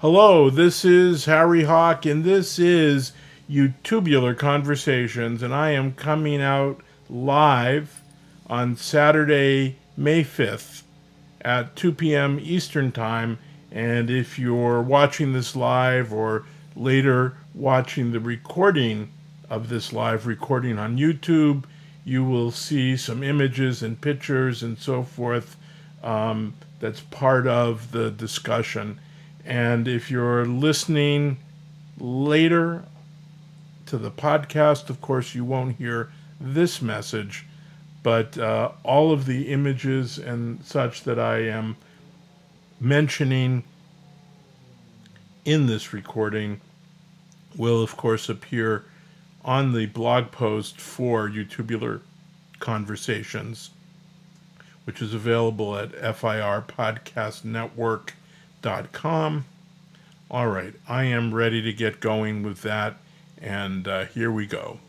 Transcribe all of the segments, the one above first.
Hello, this is Harry Hawk, and this is Youtubular Conversations, and I am coming out live on Saturday, May 5th at 2 p.m. Eastern Time. And if you're watching this live or later watching the recording of this live recording on YouTube, you will see some images and pictures and so forth that's part of the discussion. And if you're listening later to the podcast, of course, you won't hear this message, but all of the images and such that I am mentioning in this recording will, of course, appear on the blog post for Youtubular Conversations, which is available at firpodcastnetwork.com. All right, I am ready to get going with that, and here we go.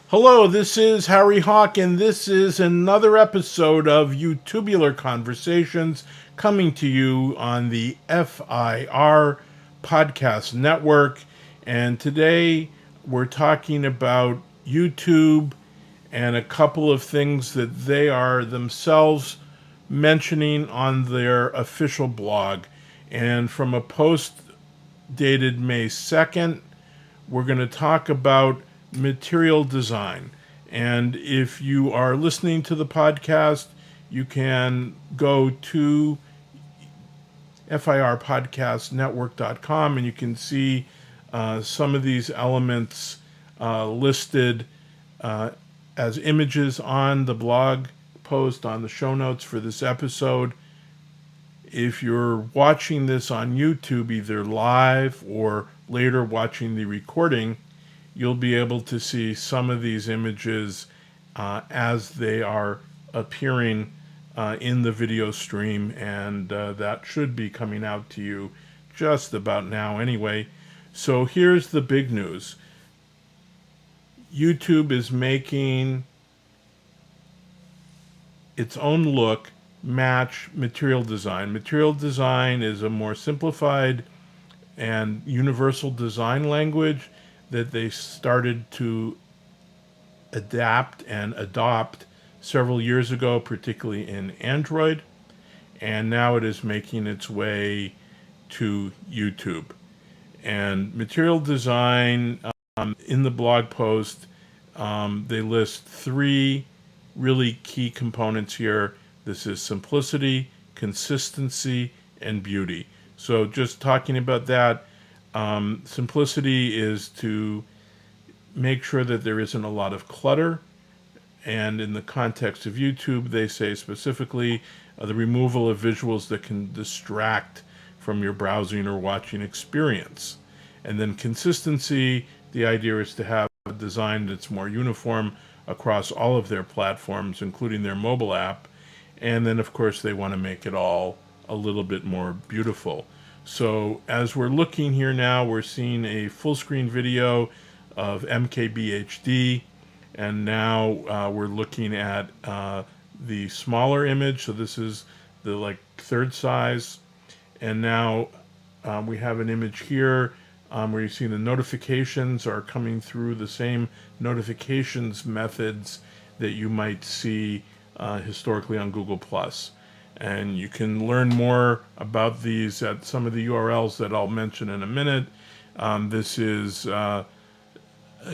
Hello, this is Harry Hawk, and this is another episode of Youtubular Conversations coming to you on the FIR Podcast Network. And today we're talking about YouTube and a couple of things that they are themselves mentioning on their official blog. And from a post dated May 2nd, we're going to talk about material design. And if you are listening to the podcast, you can go to firpodcastnetwork.com and you can see some of these elements listed as images on the blog post on the show notes for this episode. If you're watching this on YouTube, either live or later watching the recording, you'll be able to see some of these images as they are appearing in the video stream, and that should be coming out to you just about now anyway. So here's the big news. YouTube is making its own look match material design. Material design is a more simplified and universal design language that they started to adapt and adopt several years ago, particularly in Android, and now it is making its way to YouTube. And material design, in the blog post, they list three really key components here. This is simplicity, consistency, and beauty. So just talking about that, simplicity is to make sure that there isn't a lot of clutter. And in the context of YouTube, they say specifically the removal of visuals that can distract from your browsing or watching experience. And then consistency, the idea is to have a design that's more uniform across all of their platforms, including their mobile app. And then, of course, they want to make it all a little bit more beautiful. So as we're looking here now, we're seeing a full screen video of MKBHD. And now we're looking at the smaller image. So this is the third size. And now we have an image here where you see the notifications are coming through the same notifications methods that you might see historically on Google+. And you can learn more about these at some of the URLs that I'll mention in a minute. This is a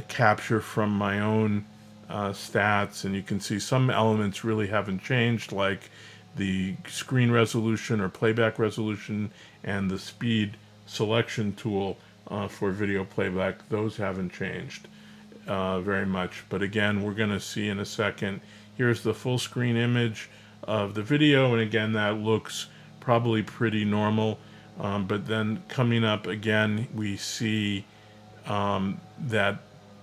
capture from my own stats, and you can see some elements really haven't changed, like the screen resolution or playback resolution and the speed selection tool for video playback. Those haven't changed very much. But again, we're going to see in a second. Here's the full screen image of the video, and again, that looks probably pretty normal. But then coming up again, we see that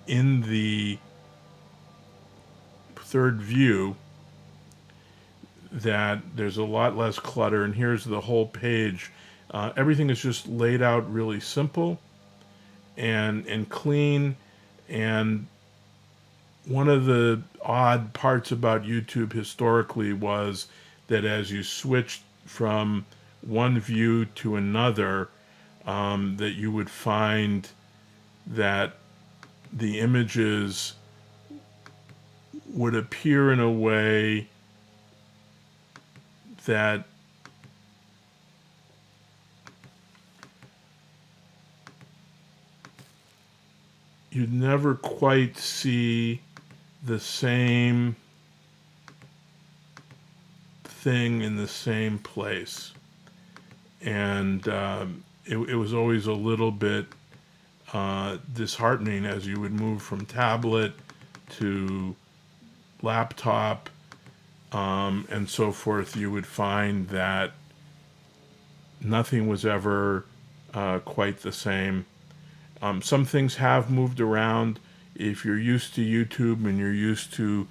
in the third view that there's a lot less clutter, and here's the whole page. Everything is just laid out really simple and clean. And one of the odd parts about YouTube historically was that as you switched from one view to another, that you would find that the images would appear in a way that you'd never quite see the same thing in the same place. And it was always a little bit disheartening as you would move from tablet to laptop and so forth. You would find that nothing was ever quite the same. Some things have moved around. If you're used to YouTube and you're used to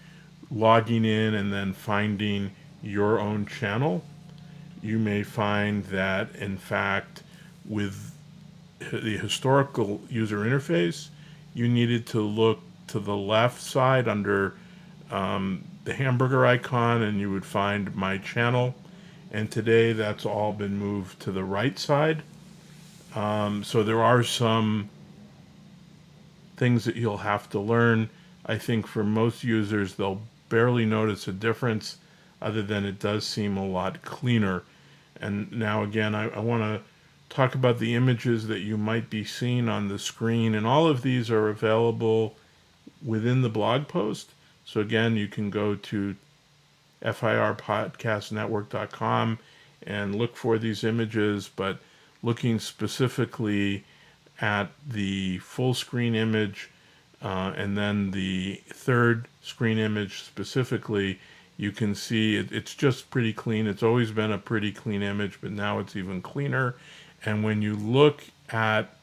logging in and then finding your own channel, you may find that, in fact, with the historical user interface, you needed to look to the left side under the hamburger icon and you would find My Channel. And today that's all been moved to the right side. So there are some things that you'll have to learn. I think for most users, they'll barely notice a difference, other than it does seem a lot cleaner. And now again, I want to talk about the images that you might be seeing on the screen, and all of these are available within the blog post. So again, you can go to firpodcastnetwork.com and look for these images, but looking specifically at the full screen image and then the third screen image specifically, you can see it's just pretty clean. It's always been a pretty clean image, but now it's even cleaner. And when you look at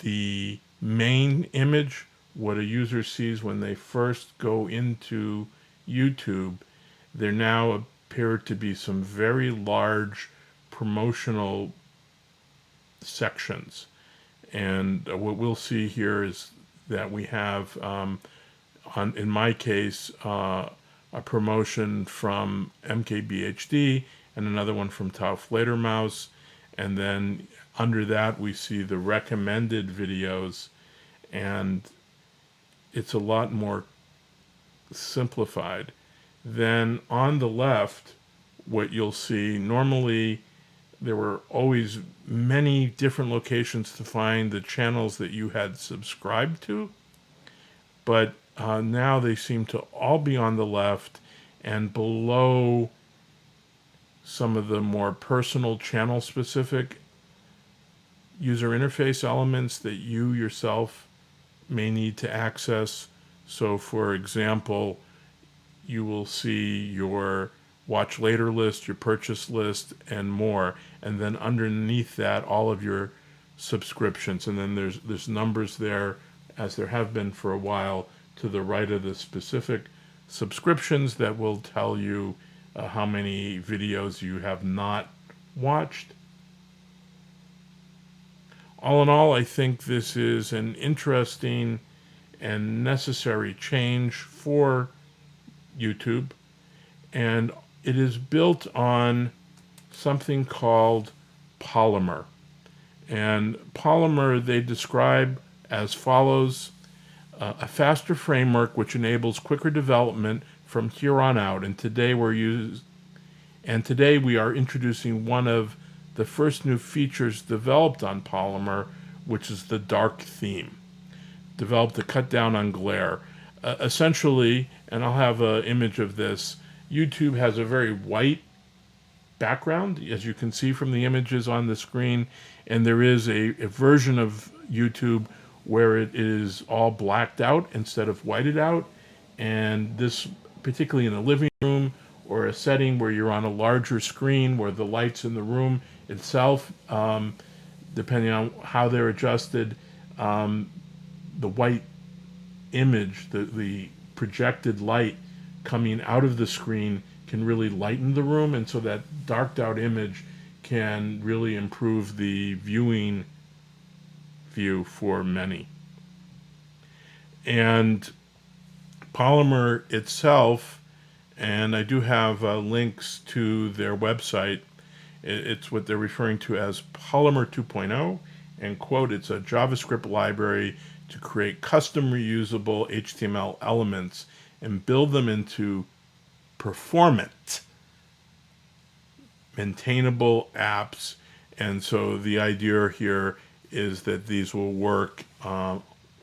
the main image, what a user sees when they first go into YouTube, there now appear to be some very large promotional sections. And what we'll see here is that we have, in my case, a promotion from MKBHD and another one from Tau Fledermaus. And then under that, we see the recommended videos. And it's a lot more simplified. Then on the left, what you'll see, normally there were always many different locations to find the channels that you had subscribed to, but now they seem to all be on the left, and below some of the more personal channel specific user interface elements that you yourself may need to access. So for example, you will see your watch later list, your purchase list, and more. And then underneath that, all of your subscriptions. And then there's numbers there, as there have been for a while, to the right of the specific subscriptions that will tell you how many videos you have not watched. All in all, I think this is an interesting and necessary change for YouTube. And it is built on something called Polymer. And Polymer they describe as follows: a faster framework which enables quicker development from here on out. And today we are introducing one of the first new features developed on Polymer, which is the dark theme, developed to cut down on glare. Essentially, and I'll have an image of this, YouTube has a very white background, as you can see from the images on the screen, and there is a version of YouTube where it is all blacked out instead of whited out. And this, particularly in a living room or a setting where you're on a larger screen where the lights in the room itself, depending on how they're adjusted, the white image, the projected light coming out of the screen can really lighten the room, and so that darked out image can really improve the viewing view for many. And Polymer itself, and I do have links to their website, it's what they're referring to as Polymer 2.0, And quote, it's a JavaScript library to create custom reusable HTML elements and build them into performant, maintainable apps. And so the idea here is that these will work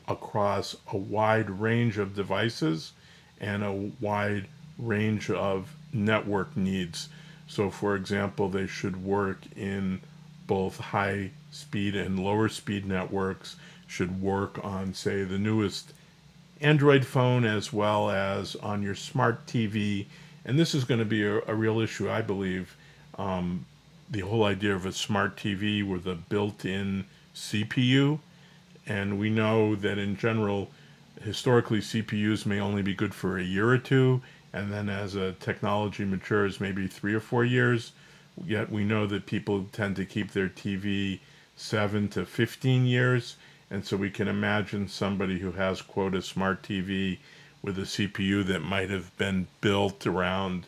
across a wide range of devices and a wide range of network needs. So for example, they should work in both high speed and lower speed networks, should work on, say, the newest Android phone as well as on your smart TV. And this is going to be a real issue, I believe. The whole idea of a smart TV with a built-in CPU. And we know that in general, historically, CPUs may only be good for a year or two. And then as a technology matures, maybe 3 or 4 years. Yet we know that people tend to keep their TV 7 to 15 years. And so we can imagine somebody who has, quote, a smart TV with a CPU that might have been built around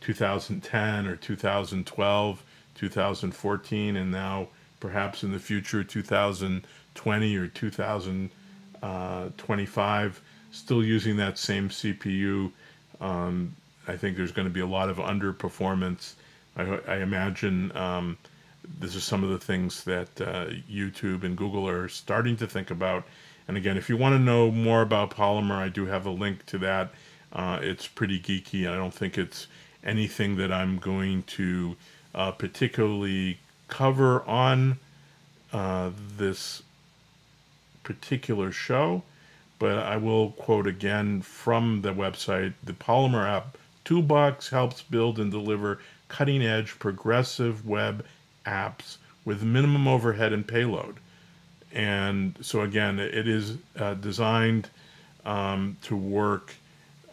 2010 or 2012, 2014, and now perhaps in the future 2020 or 2025, still using that same CPU. I think there's going to be a lot of underperformance. I imagine this is some of the things that YouTube and Google are starting to think about. And again, if you want to know more about Polymer, I do have a link to that. It's pretty geeky. I don't think it's anything that I'm going to particularly cover on this particular show, but I will quote again from the website. The Polymer app toolbox helps build and deliver cutting-edge progressive web apps with minimum overhead and payload. And so again, it is designed to work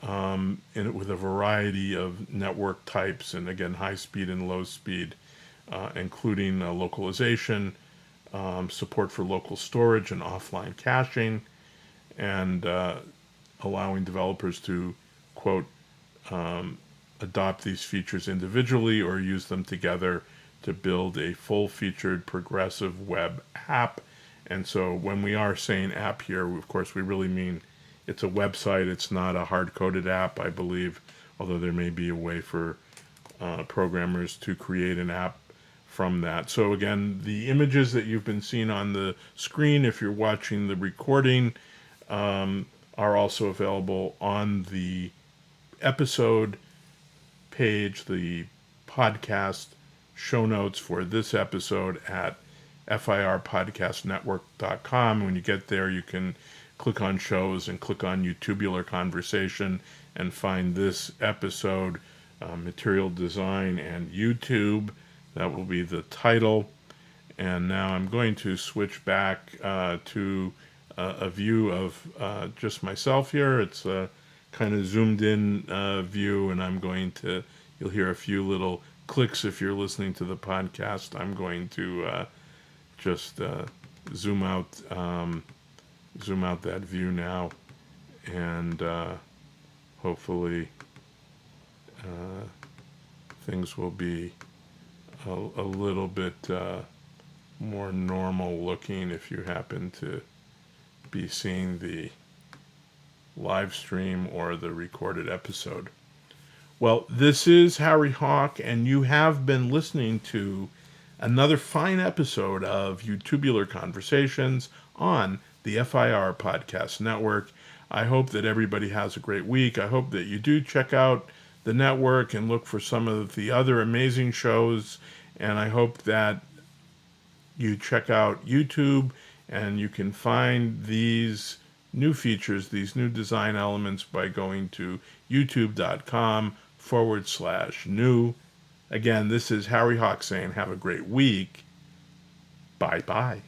with a variety of network types, and again, high speed and low speed, including localization, support for local storage and offline caching, and allowing developers to, quote, adopt these features individually or use them together to build a full-featured progressive web app. And so when we are saying app here, of course, we really mean it's a website. It's not a hard-coded app, I believe, although there may be a way for programmers to create an app from that. So again, the images that you've been seeing on the screen, if you're watching the recording, are also available on the episode page, the podcast show notes for this episode at firpodcastnetwork.com. When you get there, you can click on shows and click on Youtubular Conversation and find this episode, Material Design and YouTube. That will be the title. And now I'm going to switch back to a view of just myself here. It's a kind of zoomed in view, and I'm going to, you'll hear a few little clicks if you're listening to the podcast. I'm going to just zoom out that view now, and hopefully things will be a little bit more normal looking if you happen to be seeing the live stream or the recorded episode. Well, this is Harry Hawk, and you have been listening to another fine episode of Youtubular Conversations on the FIR Podcast Network. I hope that everybody has a great week. I hope that you do check out the network and look for some of the other amazing shows, and I hope that you check out YouTube and you can find these new features, these new design elements by going to youtube.com/new. Again, this is Harry Hawk saying have a great week. Bye-bye.